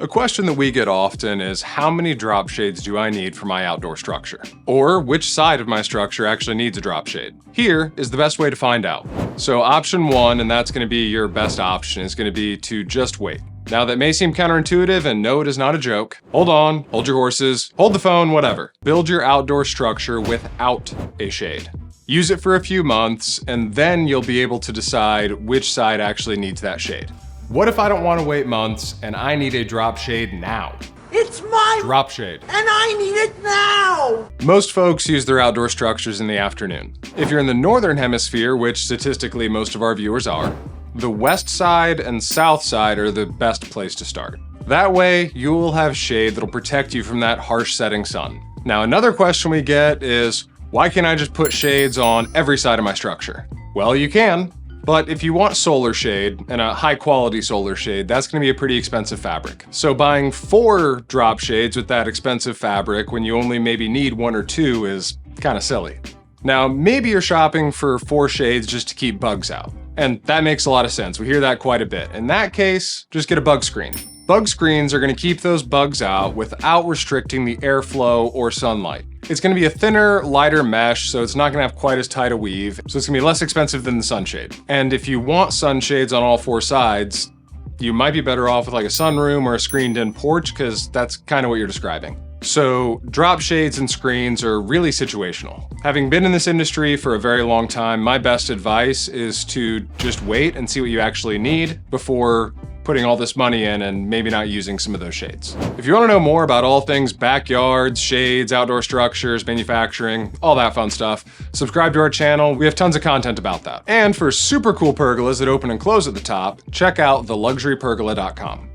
A question that we get often is how many drop shades do I need for my outdoor structure? Or which side of my structure actually needs a drop shade? Here is the best way to find out. So option one, and that's going to be your best option, is going to be to just wait. Now that may seem counterintuitive, and no, it is not a joke. Hold on, hold your horses, hold the phone, whatever. Build your outdoor structure without a shade. Use it for a few months, and then you'll be able to decide which side actually needs that shade. What if I don't want to wait months and I need a drop shade now? It's my drop shade, and I need it now! Most folks use their outdoor structures in the afternoon. If you're in the northern hemisphere, which statistically most of our viewers are, the west side and south side are the best place to start. That way, you will have shade that'll protect you from that harsh setting sun. Now, another question we get is, why can't I just put shades on every side of my structure? Well, you can. But if you want solar shade, and a high quality solar shade, that's gonna be a pretty expensive fabric. So buying 4 drop shades with that expensive fabric when you only maybe need 1 or 2 is kinda silly. Now, maybe you're shopping for 4 shades just to keep bugs out. And that makes a lot of sense. We hear that quite a bit. In that case, just get a bug screen. Bug screens are gonna keep those bugs out without restricting the airflow or sunlight. It's gonna be a thinner, lighter mesh, so it's not gonna have quite as tight a weave, so it's gonna be less expensive than the sunshade. And if you want sunshades on all 4 sides, you might be better off with like a sunroom or a screened-in porch, because that's kind of what you're describing. So drop shades and screens are really situational. Having been in this industry for a very long time, my best advice is to just wait and see what you actually need before putting all this money in and maybe not using some of those shades. If you want to know more about all things backyards, shades, outdoor structures, manufacturing, all that fun stuff, subscribe to our channel. We have tons of content about that. And for super cool pergolas that open and close at the top, check out theluxurypergola.com.